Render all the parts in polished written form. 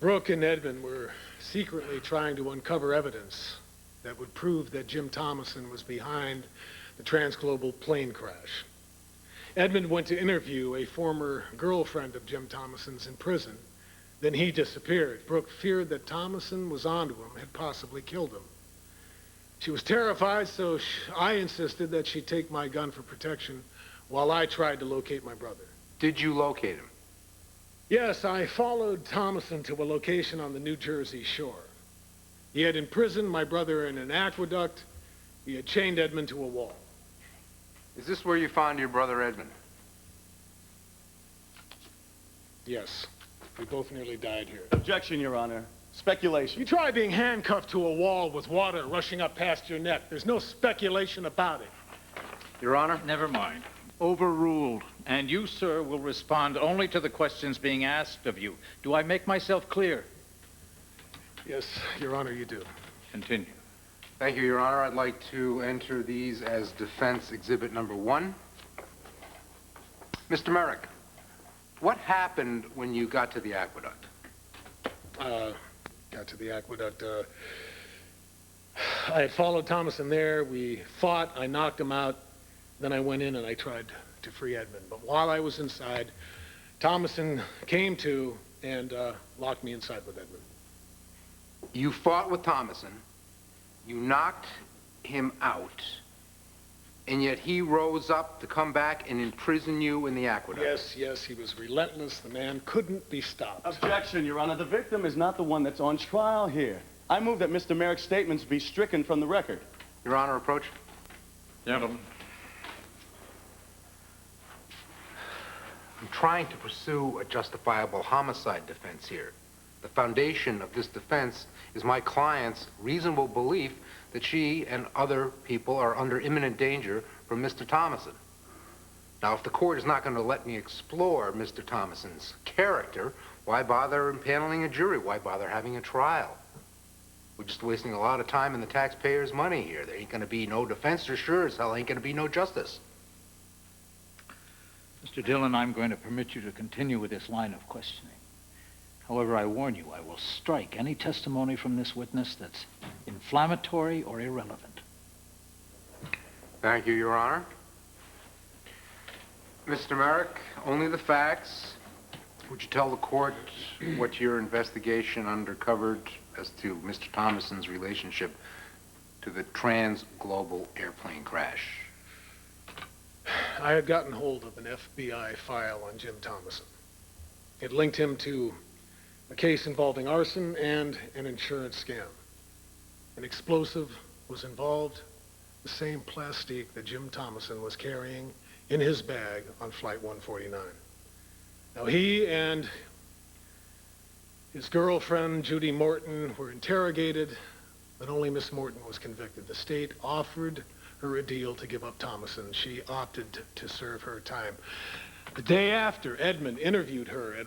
Brooke and Edmund were secretly trying to uncover evidence that would prove that Jim Thomason was behind the transglobal plane crash. Edmund went to interview a former girlfriend of Jim Thomason's in prison. Then he disappeared. Brooke feared that Thomason was onto him, had possibly killed him. She was terrified, so I insisted that she take my gun for protection while I tried to locate my brother. Did you locate him? Yes, I followed Thomason to a location on the New Jersey shore. He had imprisoned my brother in an aqueduct. He had chained Edmund to a wall. Is this where you found your brother Edmund? Yes. We both nearly died here. Objection, Your Honor. Speculation. You try being handcuffed to a wall with water rushing up past your neck. There's no speculation about it. Your Honor? Never mind. Overruled. And you, sir, will respond only to the questions being asked of you. Do I make myself clear? Yes, Your Honor, you do. Continue. Thank you, Your Honor. I'd like to enter these as defense exhibit number 1. Mr. Marick, what happened when you got to the aqueduct? Got to the aqueduct. I had followed Thomason there. We fought. I knocked him out. Then I went in and I tried to free Edmund. But while I was inside, Thomason came to and locked me inside with Edmund. You fought with Thomason. You knocked him out. And yet he rose up to come back and imprison you in the aqueduct. Yes, he was relentless. The man couldn't be stopped. Objection, Your Honor. The victim is not the one that's on trial here. I move that Mr. Marick's statements be stricken from the record. Your Honor, approach. Gentlemen. I'm trying to pursue a justifiable homicide defense here. The foundation of this defense is my client's reasonable belief that she and other people are under imminent danger from Mr. Thomason. Now, if the court is not going to let me explore Mr. Thomason's character, why bother impaneling a jury? Why bother having a trial? We're just wasting a lot of time and the taxpayers' money here. There ain't going to be no defense, or sure as hell ain't going to be no justice. Mr. Dillon, I'm going to permit you to continue with this line of questioning. However, I warn you, I will strike any testimony from this witness that's inflammatory or irrelevant. Thank you, Your Honor. Mr. Marick, only the facts. Would you tell the court what your investigation uncovered as to Mr. Thomason's relationship to the trans-global airplane crash? I had gotten hold of an FBI file on Jim Thomason. It linked him to a case involving arson and an insurance scam. An explosive was involved, the same plastique that Jim Thomason was carrying in his bag on Flight 149. Now, he and his girlfriend, Judy Morton, were interrogated, but only Miss Morton was convicted. The state offered her a deal to give up Thomason. She opted to serve her time. The day after Edmund interviewed her at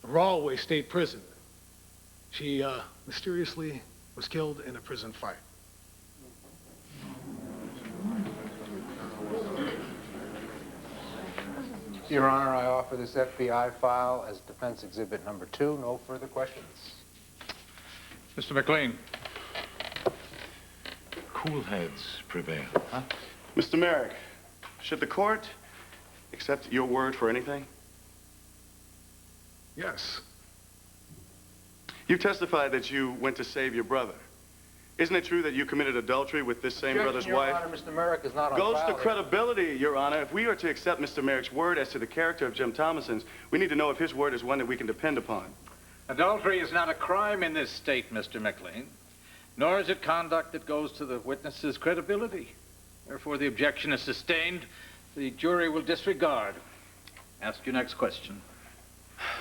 Rahway State Prison, she mysteriously was killed in a prison fight. Your Honor, I offer this FBI file as defense exhibit number 2. No further questions. Mr. McLean. Cool heads prevail. Huh? Mr. Marick, should the court accept your word for anything? Yes. You testified that you went to save your brother. Isn't it true that you committed adultery with this same brother's wife? Your Honor, Mr. Marick is not on Goes trial to here. credibility, Your Honor. If we are to accept Mr. Marick's word as to the character of Jim Thomason's, we need to know if his word is one that we can depend upon. Adultery is not a crime in this state, Mr. McLean, nor is it conduct that goes to the witness's credibility. Therefore, the objection is sustained. The jury will disregard. Ask your next question.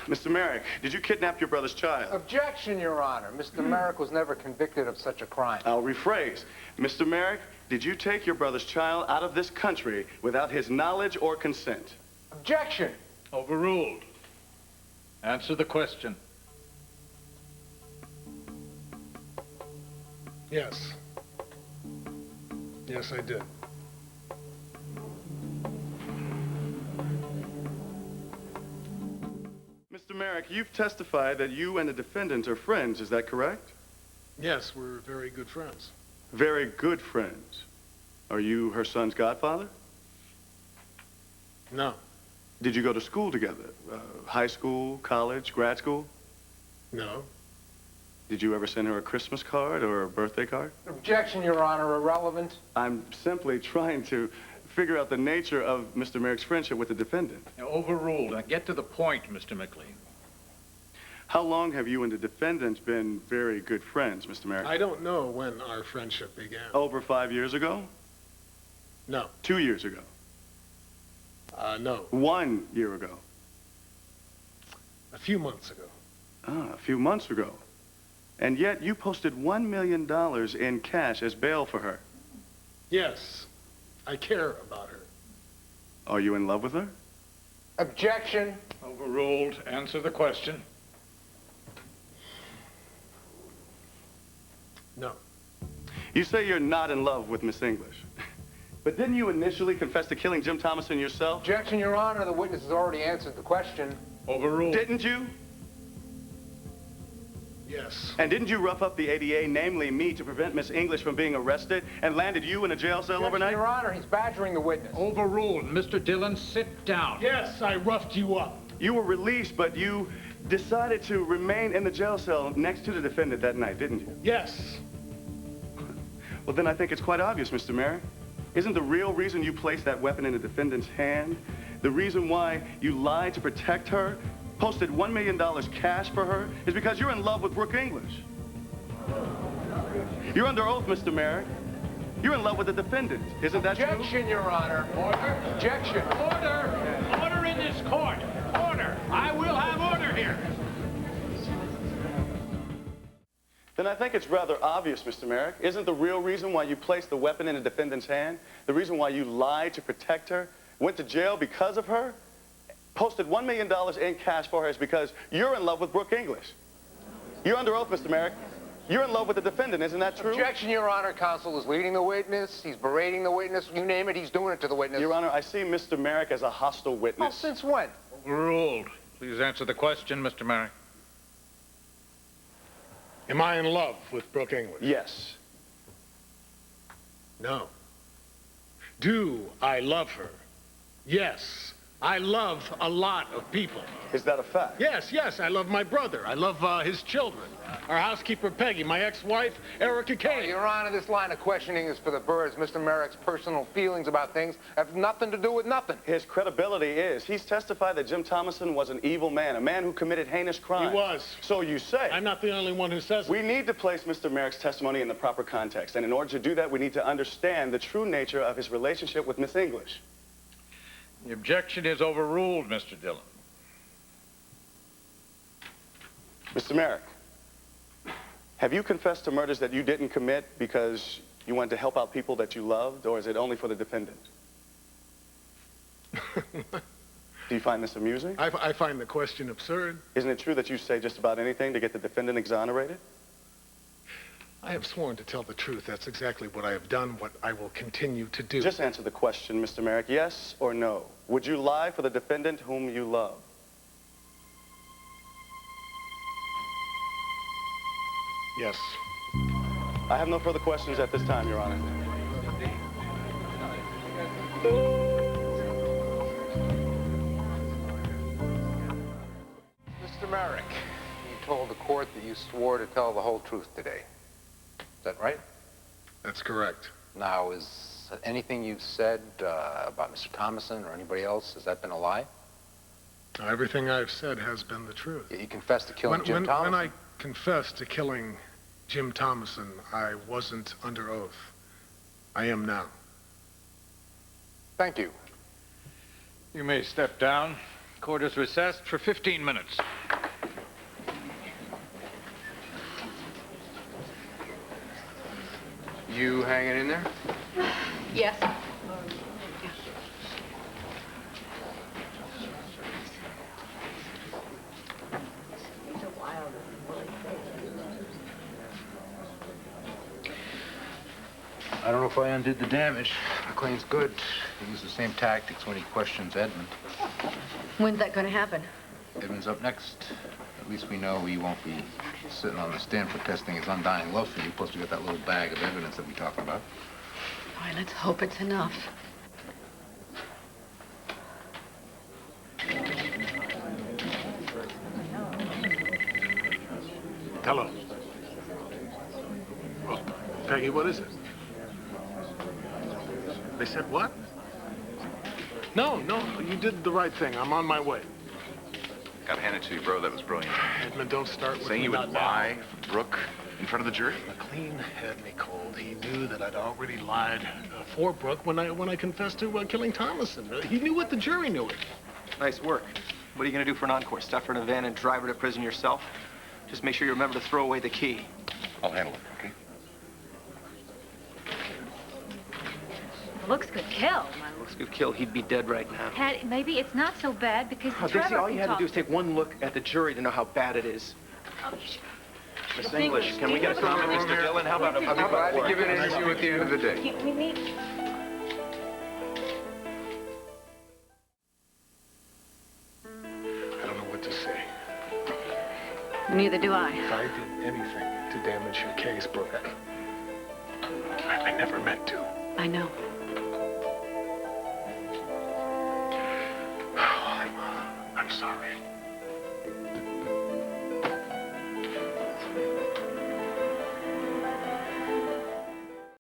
Mr. Marick, did you kidnap your brother's child? Objection, Your Honor. Mr. Marick was never convicted of such a crime. I'll rephrase. Mr. Marick, did you take your brother's child out of this country without his knowledge or consent? Objection. Overruled. Answer the question. Yes. Yes, I did. Mr. Marick, Marick, you've testified that you and the defendant are friends. Is that correct? Yes, we're very good friends. Very good friends. Are you her son's godfather? No. Did you go to school together? High school, college, grad school? No. Did you ever send her a Christmas card or a birthday card? Objection, Your Honor, irrelevant. I'm simply trying to figure out the nature of Mr. Marick's friendship with the defendant. Overruled. Now get to the point, Mr. McLean. How long have you and the defendant been very good friends, Mr. Marick? I don't know when our friendship began. Over 5 years ago? No. 2 years ago? No. 1 year ago? A few months ago. Ah, a few months ago. And yet you posted $1 million in cash as bail for her. Yes. I care about her. Are you in love with her? Objection. Overruled. Answer the question. No. You say you're not in love with Miss English. But didn't you initially confess to killing Jim Thomason yourself? Objection, Your Honor. The witness has already answered the question. Overruled. Didn't you? Yes. And didn't you rough up the ADA, namely me, to prevent Miss English from being arrested and landed you in a jail cell Objection, overnight? Your Honor. He's badgering the witness. Overruled. Mr. Dillon, sit down. Yes, I roughed you up. You were released, but you decided to remain in the jail cell next to the defendant that night, didn't you? Yes. Well, then I think it's quite obvious, Mr. Marick. Isn't the real reason you placed that weapon in the defendant's hand, the reason why you lied to protect her, posted $1 million cash for her, is because you're in love with Brooke English? You're under oath, Mr. Marick. You're in love with the defendant. Isn't that true? Objection, Your Honor. Order. Objection. Order! Order in this court! Order! I will have order here! Then I think it's rather obvious, Mr. Marick. Isn't the real reason why you placed the weapon in the defendant's hand, the reason why you lied to protect her, went to jail because of her, posted $1 million in cash for her, is because you're in love with Brooke English? You're under oath, Mr. Marick. You're in love with the defendant, isn't that true? Objection, Your Honor. Counsel is leading the witness. He's berating the witness. You name it, he's doing it to the witness. Your Honor, I see Mr. Marick as a hostile Well, witness. since when? Overruled. Please answer the question, Mr. Marick. Am I in love with Brooke English? Yes. No. Do I love her? Yes. I love a lot of people. Is that a fact? Yes, yes, I love my brother. I love his children. Our housekeeper, Peggy. My ex-wife, Erica Kane. Your Honor, this line of questioning is for the birds. Mr. Marick's personal feelings about things have nothing to do with nothing. His credibility is, he's testified that Jim Thomason was an evil man, a man who committed heinous crimes. He was. So you say. I'm not the only one who says it. We need to place Mr. Marick's testimony in the proper context, and in order to do that, we need to understand the true nature of his relationship with Miss English. The objection is overruled, Mr. Dillon. Mr. Marick, have you confessed to murders that you didn't commit because you wanted to help out people that you loved, or is it only for the defendant? Do you find this amusing? I find the question absurd. Isn't it true that you say just about anything to get the defendant exonerated? I have sworn to tell the truth. That's exactly what I have done, what I will continue to do. Just answer the question, Mr. Marick, yes or no. Would you lie for the defendant whom you love? Yes. I have no further questions at this time, Your Honor. Mr. Marick, you told the court that you swore to tell the whole truth today. Is that right? That's correct. Now, is anything you've said about Mr. Thomason or anybody else, has that been a lie? Everything I've said has been the truth. You confessed to killing Jim Thomason? When I confessed to killing Jim Thomason, I wasn't under oath. I am now. Thank you. You may step down. Court is recessed for 15 minutes. You hanging in there? Yes. I don't know if I undid the damage. McLean's good. He used the same tactics when he questions Edmund. When's that going to happen? Edmund's up next. At least we know he won't be sitting on the stand protesting his undying love for you. Plus, we got that little bag of evidence that we're talking about. All right, let's hope it's enough. Hello. Oh, Peggy, what is it? They said what? No, you did the right thing. I'm on my way. Gotta hand it to you, bro. That was brilliant. Edmund, don't start with Saying me, you not would now. lie for Brooke in front of the jury? McLean had me cold. He knew that I'd already lied for Brooke when I confessed to killing Thomason. He knew it. The jury knew it. Nice work. What are you gonna do for an encore? Stuff her in a van and drive her to prison yourself? Just make sure you remember to throw away the key. I'll handle it, okay? Looks good kill. Looks good kill. He'd be dead right now. Pat, maybe it's not so bad because Dixie, Trevor all you can had to talk. do is take one look at the jury to know how bad it is. Oh, Miss English, can we get a comment, Mr. Dillon? How about I'll be glad to give an interview at the end of the day. Can we meet? I don't know what to say. Neither do I. If I did anything to damage your case, Brooke, I never meant to. I know. Oh, I'm sorry.